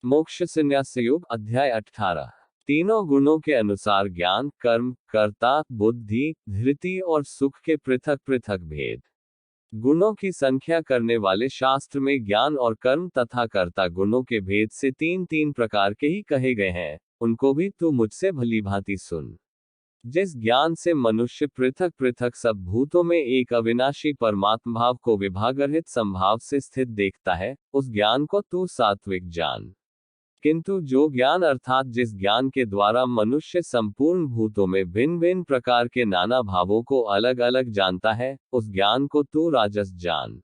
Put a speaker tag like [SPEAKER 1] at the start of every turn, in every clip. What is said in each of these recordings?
[SPEAKER 1] मोक्ष संन्यास योग अध्याय 18। तीनों गुणों के अनुसार ज्ञान, कर्म, कर्ता, बुद्धि, धृति और सुख के पृथक पृथक भेद। गुणों की संख्या करने वाले शास्त्र में ज्ञान और कर्म तथा कर्ता गुणों के भेद से तीन तीन प्रकार के ही कहे गए हैं, उनको भी तू मुझसे भलीभांति सुन। जिस ज्ञान से मनुष्य पृथक पृथक सब भूतों में एक अविनाशी परमात्म भाव को विभागरहित संभाव से स्थित देखता है, उस ज्ञान को तू सात्विक जान। किंतु जो ज्ञान अर्थात जिस ज्ञान के द्वारा मनुष्य संपूर्ण भूतों में भिन्न भिन्न प्रकार के नाना भावों को अलग अलग जानता है, उस ज्ञान को तू राजस जान।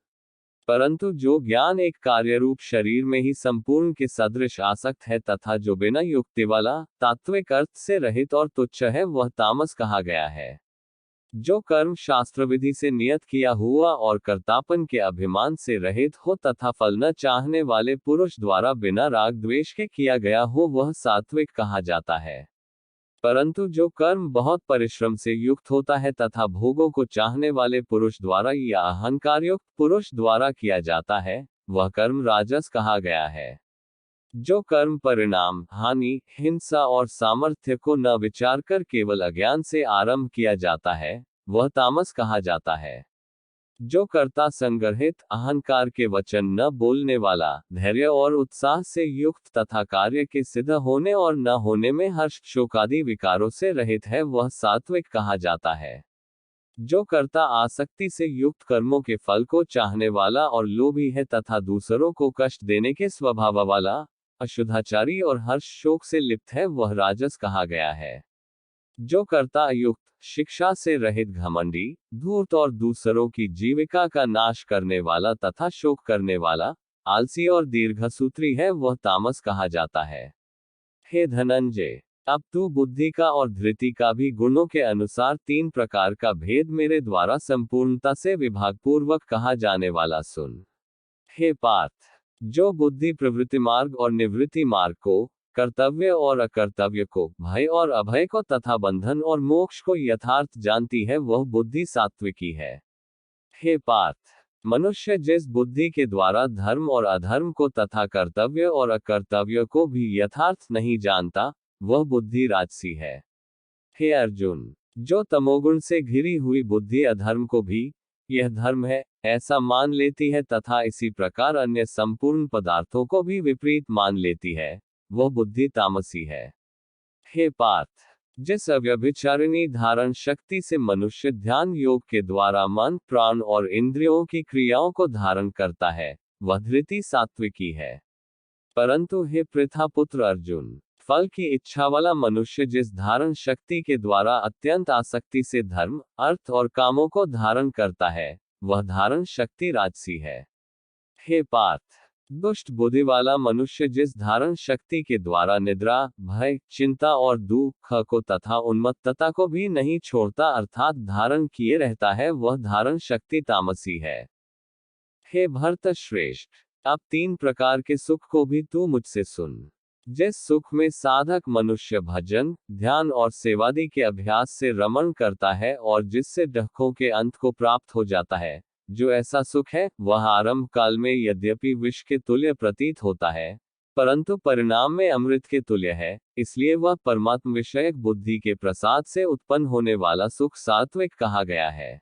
[SPEAKER 1] परंतु जो ज्ञान एक कार्यरूप शरीर में ही संपूर्ण के सदृश आसक्त है तथा जो बिना युक्ति वाला, तात्विक अर्थ से रहित और तुच्छ है, वह तामस कहा गया है। जो कर्म शास्त्र विधि से नियत किया हुआ और कर्तापन के अभिमान से रहित हो तथा फल न चाहने वाले पुरुष द्वारा बिना राग द्वेष के किया गया हो, वह सात्विक कहा जाता है। परंतु जो कर्म बहुत परिश्रम से युक्त होता है तथा भोगों को चाहने वाले पुरुष द्वारा या अहंकारयुक्त पुरुष द्वारा किया जाता है, वह कर्म राजस कहा गया है। जो कर्म परिणाम, हानि, हिंसा और सामर्थ्य को न विचार कर केवल अज्ञान से आरंभ किया जाता है, वह तामस कहा जाता है। जो कर्ता संग्रहित, अहंकार के वचन न बोलने वाला, धैर्य और उत्साह से युक्त तथा कार्य के सिद्ध होने और न होने में हर्ष शोकादि विकारों से रहित है, वह सात्विक कहा जाता है। जो कर्ता आसक्ति से युक्त कर्मों के फल को चाहने वाला और लोभी है तथा दूसरों को कष्ट देने के स्वभाव वाला, अशुद्धाचारी और हर्ष शोक से लिप्त है, वह राजस कहा गया है। जो कर्ता युक्त, शिक्षा से रहित, घमंडी, धूर्त और दूसरों की जीविका का नाश करने वाला तथा शोक करने वाला, आलसी और दीर्घसूत्री है, वह तामस कहा जाता है। हे धनंजय, अब तू बुद्धि का और धृति का भी गुणों के अनुसार तीन प्रकार का भेद मेरे द्वारा संपूर्णता से विभागपूर्वक कहा जाने वाला सुन। हे पार्थ, जो बुद्धि प्रवृत्ति मार्ग और निवृत्ति मार्ग को, कर्तव्य और अकर्तव्य को, भय और अभय को तथा बंधन और मोक्ष को यथार्थ जानती है, वह बुद्धि सात्विकी है। हे पार्थ, मनुष्य जिस बुद्धि के द्वारा धर्म और अधर्म को तथा कर्तव्य और अकर्तव्य को भी यथार्थ नहीं जानता, वह बुद्धि राजसी है। हे अर्जुन, जो तमोगुण से घिरी हुई बुद्धि अधर्म को भी यह धर्म है ऐसा मान लेती है तथा इसी प्रकार अन्य संपूर्ण पदार्थों को भी विपरीत मान लेती है, वह बुद्धि तामसी है। हे पार्थ, जिस अव्यभिचारिणी धारण शक्ति से मनुष्य ध्यान योग के द्वारा मन, प्राण और इंद्रियों की क्रियाओं को धारण करता है, वह धृति सात्विकी है। परंतु हे पृथापुत्र अर्जुन, फल की इच्छा वाला मनुष्य जिस धारण शक्ति के द्वारा अत्यंत आसक्ति से धर्म, अर्थ और कामों को धारण करता है, वह धारण शक्ति राजसी है। हे पार्थ, दुष्ट बुद्धि वाला मनुष्य जिस धारण शक्ति के द्वारा निद्रा, भय, चिंता और दुख को तथा उन्मत्तता को भी नहीं छोड़ता अर्थात धारण किए रहता है, वह धारण शक्ति तामसी है। हे भरत श्रेष्ठ, अब तीन प्रकार के सुख को भी तू मुझसे सुन। जिस सुख में साधक मनुष्य भजन, ध्यान और सेवादि के अभ्यास से रमण करता है और जिससे डखों के अंत को प्राप्त हो जाता है, जो ऐसा सुख है, वह आरंभ काल में यद्यपि विष के तुल्य प्रतीत होता है, परंतु परिणाम में अमृत के तुल्य है, इसलिए वह परमात्म विषयक बुद्धि के प्रसाद से उत्पन्न होने वाला सुख सात्विक कहा गया है।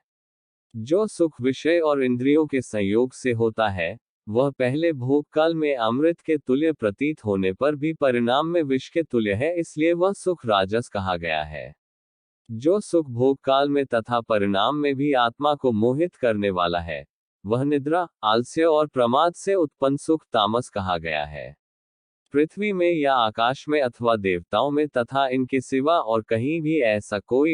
[SPEAKER 1] जो सुख विषय और इंद्रियों के संयोग से होता है, वह पहले भोग काल में अमृत के तुल्य प्रतीत होने पर भी परिणाम में विष के तुल्य है, इसलिए वह सुख राजस कहा गया है। जो सुख भोग काल में तथा परिणाम में भी आत्मा को मोहित करने वाला है, वह निद्रा, आलस्य और प्रमाद से उत्पन्न सुख तामस कहा गया है। पृथ्वी में या आकाश में अथवा देवताओं में तथा इनके सिवा और कहीं भी ऐसा कोई